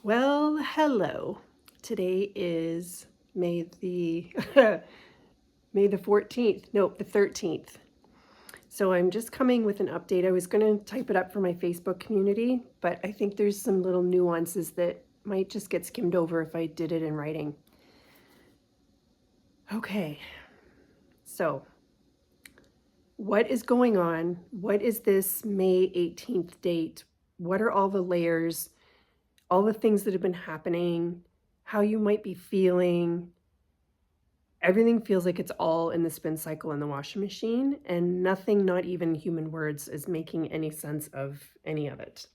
Well, hello. Today is May the May the 14th. Nope, the 13th. So I'm just coming with an update. I was going to type it up for my Facebook community, but I think there's some little nuances that might just get skimmed over if I did it in writing. Okay. So, what is going on? What is this May 18th date? What are all the layers? All the things that have been happening, how you might be feeling. Everything feels like it's all in the spin cycle in the washing machine, and nothing, not even human words, is making any sense of any of it.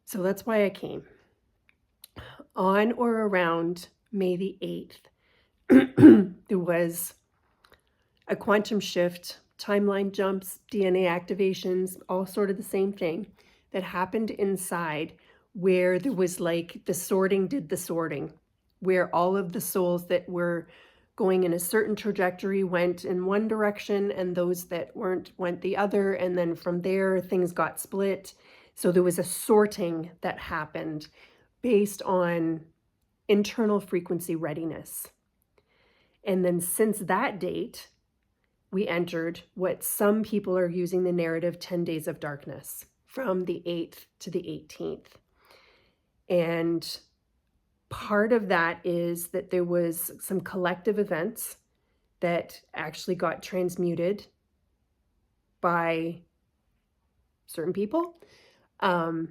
So that's why I came. On or around May the 8th, there was a quantum shift, timeline jumps, DNA activations, all sort of the same thing that happened inside, where there was like the sorting did the sorting, where all of the souls that were going in a certain trajectory went in one direction and those that weren't went the other. And then from there, things got split. So there was a sorting that happened based on internal frequency readiness. And then since that date, we entered what some people are using the narrative 10 days of darkness from the 8th to the 18th. And part of that is that there was some collective events that actually got transmuted by certain people and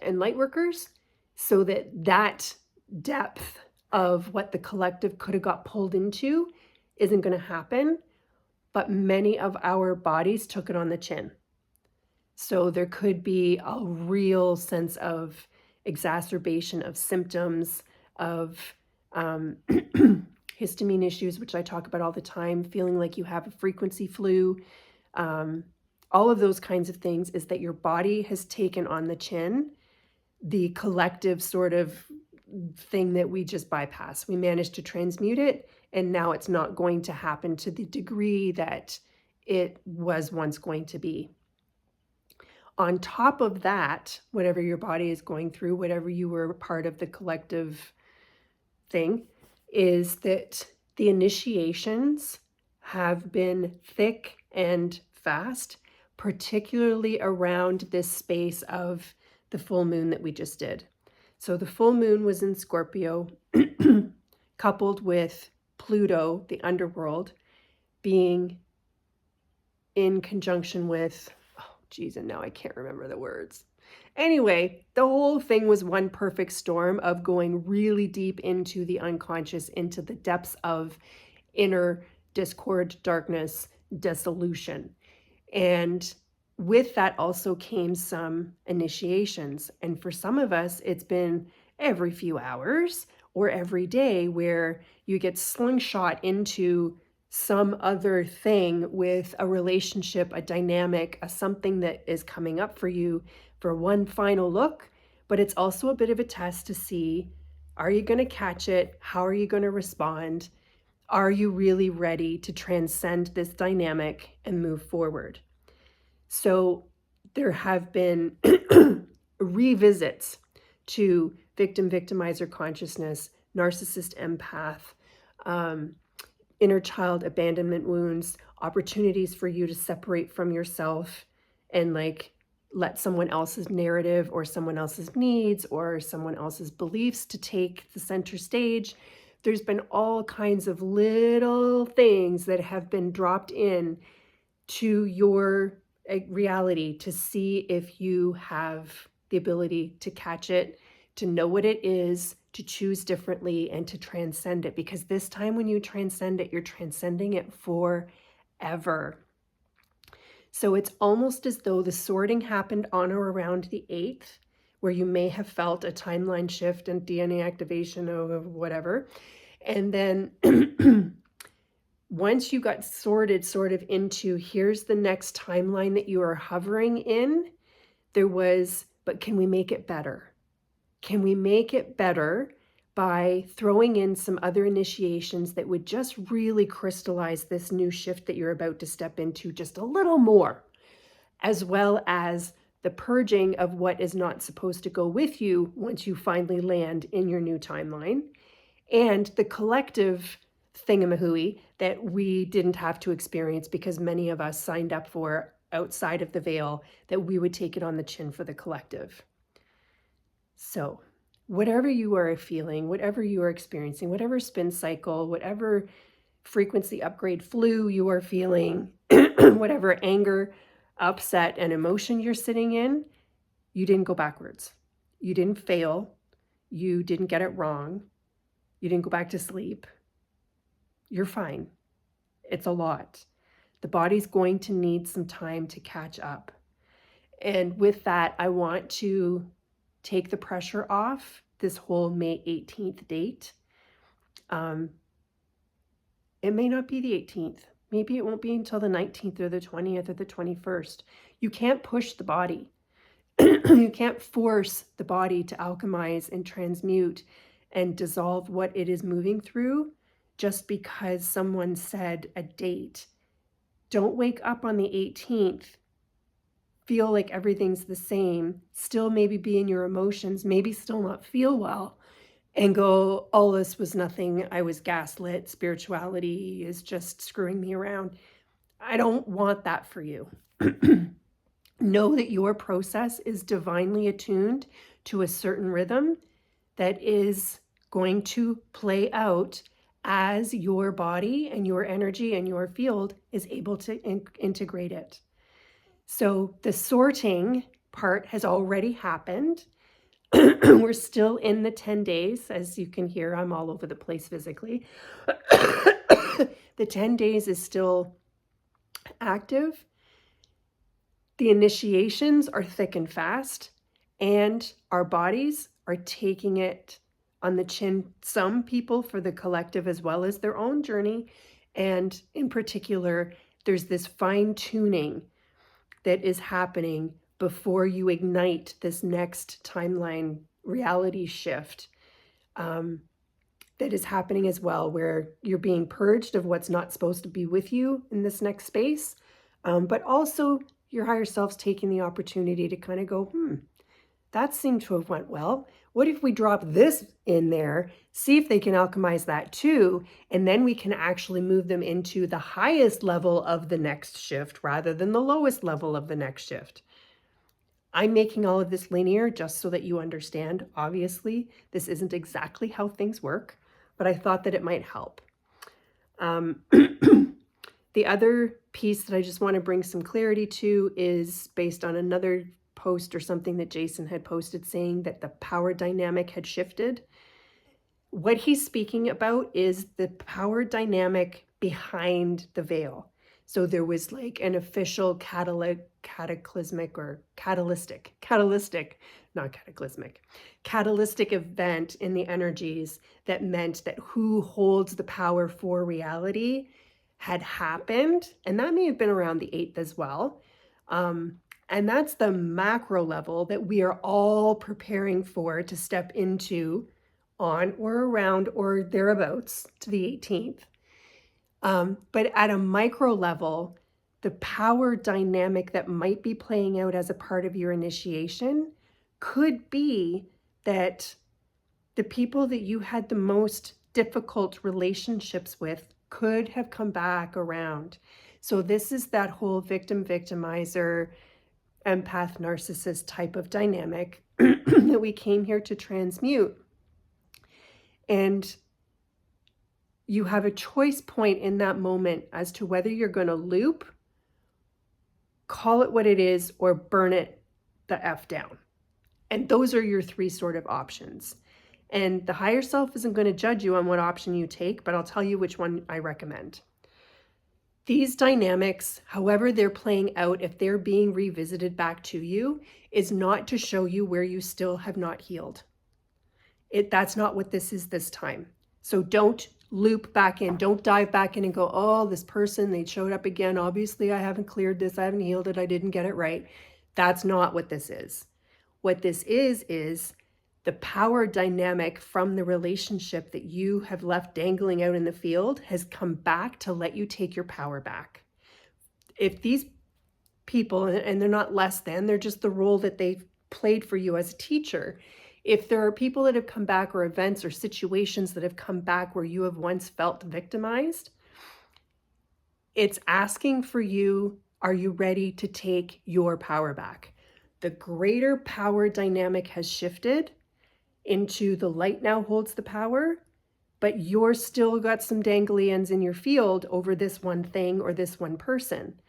light workers, so that depth of what the collective could have got pulled into isn't going to happen. But many of our bodies took it on the chin. So there could be a real sense of exacerbation of symptoms, of histamine issues, which I talk about all the time, feeling like you have a frequency flu, all of those kinds of things, is that your body has taken on the chin the collective sort of thing that we just bypass. We managed to transmute it, and now it's not going to happen to the degree that it was once going to be. On top of that, whatever your body is going through, whatever you were part of the collective thing, is that the initiations have been thick and fast, particularly around this space of the full moon that we just did. So the full moon was in Scorpio, coupled with Pluto, the underworld, being in conjunction with, and now I can't remember the words. Anyway, the whole thing was one perfect storm of going really deep into the unconscious, into the depths of inner discord, darkness, dissolution. And with that also came some initiations. And for some of us, it's been every few hours or every day where you get slingshot into some other thing with a relationship, a dynamic, a something that is coming up for you for one final look. But it's also a bit of a test to see, are you going to catch it? How are you going to respond? Are you really ready to transcend this dynamic and move forward? So there have been revisits to victim-victimizer consciousness, narcissist empath, inner child abandonment wounds, opportunities for you to separate from yourself and like let someone else's narrative or someone else's needs or someone else's beliefs to take the center stage. There's been all kinds of little things that have been dropped in to your reality to see if you have the ability to catch it, to know what it is, to choose differently, and to transcend it. Because this time when you transcend it, you're transcending it forever. So it's almost as though the sorting happened on or around the 8th, where you may have felt a timeline shift and DNA activation or whatever. And then once you got sorted sort of into, here's the next timeline that you are hovering in, there was, but can we make it better? Can we make it better by throwing in some other initiations that would just really crystallize this new shift that you're about to step into just a little more, as well as the purging of what is not supposed to go with you once you finally land in your new timeline, and the collective thingamahooey that we didn't have to experience because many of us signed up for outside of the veil, that we would take it on the chin for the collective. So whatever you are feeling, whatever you are experiencing, whatever spin cycle, whatever frequency upgrade flu you are feeling, whatever anger, upset, and emotion you're sitting in, you didn't go backwards. You didn't fail. You didn't get it wrong. You didn't go back to sleep. You're fine. It's a lot. The body's going to need some time to catch up. And with that, I want to take the pressure off this whole May 18th date. It may not be the 18th. Maybe it won't be until the 19th or the 20th or the 21st. You can't push the body. You can't force the body to alchemize and transmute and dissolve what it is moving through just because someone said a date. Don't wake up on the 18th, feel like everything's the same, still maybe be in your emotions, maybe still not feel well, and go, all this was nothing, I was gaslit, spirituality is just screwing me around. I don't want that for you. Know that your process is divinely attuned to a certain rhythm that is going to play out as your body and your energy and your field is able to integrate it. So the sorting part has already happened. We're still in the 10 days. As you can hear, I'm all over the place physically. The 10 days is still active. The initiations are thick and fast, and our bodies are taking it on the chin. Some people for the collective as well as their own journey. And in particular, there's this fine tuning that is happening before you ignite this next timeline reality shift that is happening as well, where you're being purged of what's not supposed to be with you in this next space. But also your higher self's taking the opportunity to kind of go, that seemed to have went well. What if we drop this in there, see if they can alchemize that too, and then we can actually move them into the highest level of the next shift rather than the lowest level of the next shift. I'm making all of this linear just so that you understand. Obviously, this isn't exactly how things work, but I thought that it might help. The other piece that I just want to bring some clarity to is based on another post or something that Jason had posted saying that the power dynamic had shifted. What he's speaking about is the power dynamic behind the veil. So there was like an official catalytic event in the energies that meant that who holds the power for reality had happened. And that may have been around the 8th as well. And that's the macro level that we are all preparing for to step into on or around or thereabouts to the 18th. But at a micro level, the power dynamic that might be playing out as a part of your initiation could be that the people that you had the most difficult relationships with could have come back around. So this is that whole victim-victimizer, empath, narcissist type of dynamic that we came here to transmute. And you have a choice point in that moment as to whether you're going to loop, call it what it is, or burn it the F down. And those are your 3 sort of options. And the higher self isn't going to judge you on what option you take, but I'll tell you which one I recommend. These dynamics, however they're playing out, if they're being revisited back to you, is not to show you where you still have not healed. That's not what this is this time. So don't loop back in. Don't dive back in and go, oh, this person, they showed up again. Obviously, I haven't cleared this. I haven't healed it. I didn't get it right. That's not what this is. What this is the power dynamic from the relationship that you have left dangling out in the field has come back to let you take your power back. If these people, and they're not less than, they're just the role that they've played for you as a teacher. If there are people that have come back, or events or situations that have come back where you have once felt victimized, it's asking for you, are you ready to take your power back? The greater power dynamic has shifted into the light now holds the power, but you're still got some dangly ends in your field over this one thing or this one person.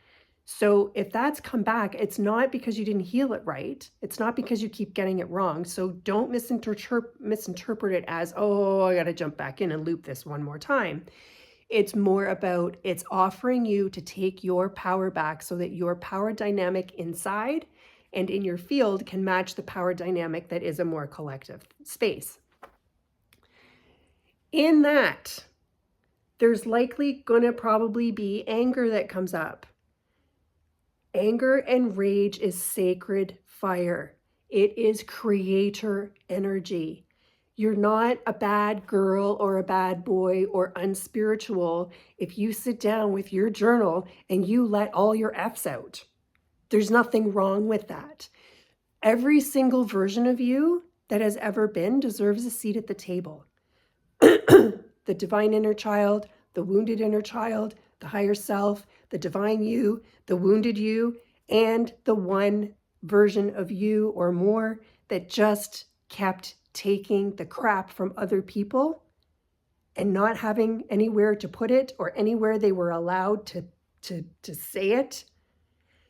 So if that's come back, it's not because you didn't heal it right. It's not because you keep getting it wrong. So don't misinterpret it as, oh, I got to jump back in and loop this one more time. It's more about, it's offering you to take your power back so that your power dynamic inside and in your field can match the power dynamic that is a more collective space. In that, there's likely going to probably be anger that comes up. Anger and rage is sacred fire. It is creator energy. You're not a bad girl or a bad boy or unspiritual if you sit down with your journal and you let all your F's out. There's nothing wrong with that. Every single version of you that has ever been deserves a seat at the table. The divine inner child, the wounded inner child, the higher self, the divine you, the wounded you, and the one version of you or more that just kept taking the crap from other people and not having anywhere to put it or anywhere they were allowed to say it.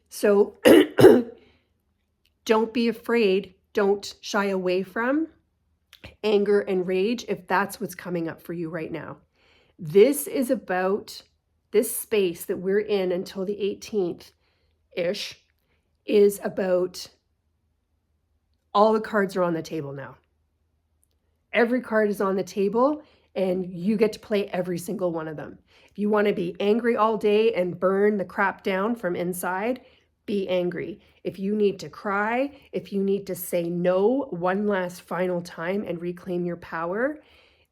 So don't be afraid. Don't shy away from anger and rage if that's what's coming up for you right now. This is about this space that we're in until the 18th-ish is about all the cards are on the table now. Every card is on the table and you get to play every single one of them. If you want to be angry all day and burn the crap down from inside, be angry. If you need to cry, if you need to say no one last final time and reclaim your power,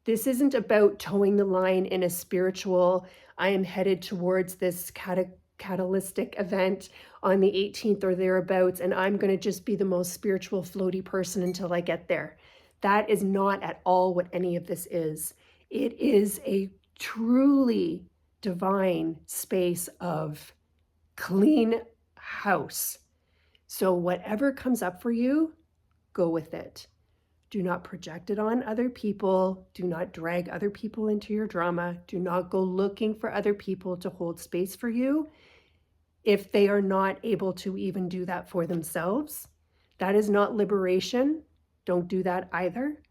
this isn't about towing the line in a spiritual, I am headed towards this catalytic event on the 18th or thereabouts, and I'm going to just be the most spiritual floaty person until I get there. That is not at all what any of this is. It is a truly divine space of clean house. So whatever comes up for you, go with it. Do not project it on other people. Do not drag other people into your drama. Do not go looking for other people to hold space for you if they are not able to even do that for themselves. That is not liberation. Don't do that either.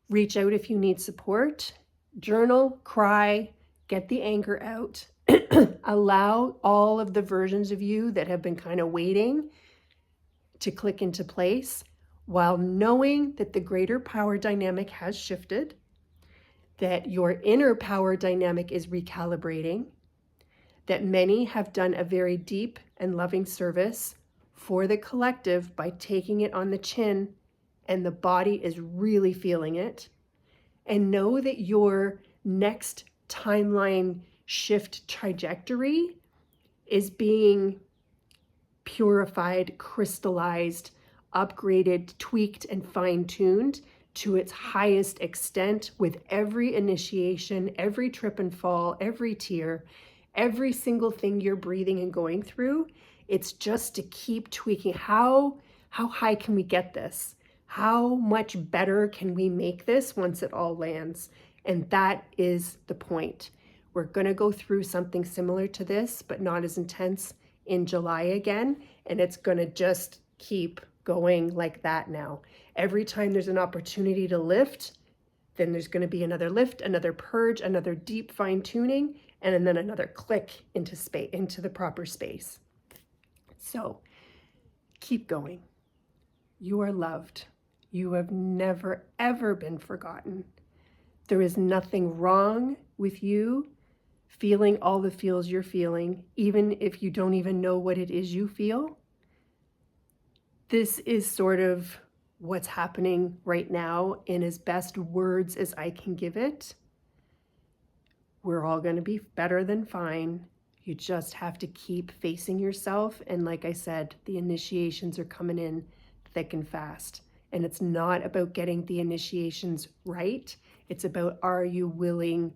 Reach out if you need support. Journal, cry, get the anger out. Allow all of the versions of you that have been kind of waiting to click into place, while knowing that the greater power dynamic has shifted, that your inner power dynamic is recalibrating, that many have done a very deep and loving service for the collective by taking it on the chin, and the body is really feeling it. And know that your next timeline shift trajectory is being purified, crystallized, upgraded, tweaked, and fine-tuned to its highest extent with every initiation, every trip and fall, every tear, every single thing you're breathing and going through. It's just to keep tweaking. How high can we get this? How much better can we make this once it all lands? And that is the point. We're going to go through something similar to this, but not as intense in July again. And it's going to just keep going like that now. Every time there's an opportunity to lift, then there's going to be another lift, another purge, another deep fine tuning, and then another click into space, into the proper space. So keep going. You are loved. You have never, ever been forgotten. There is nothing wrong with you feeling all the feels you're feeling, even if you don't even know what it is you feel. This is sort of what's happening right now in as best words as I can give it. We're all going to be better than fine. You just have to keep facing yourself. And like I said, the initiations are coming in thick and fast. And it's not about getting the initiations right. It's about, are you willing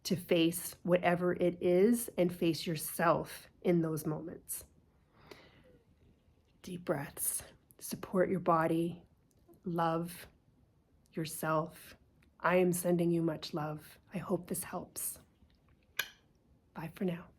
to face whatever it is and face yourself in those moments? Deep breaths. Support your body. Love yourself. I am sending you much love. I hope this helps. Bye for now.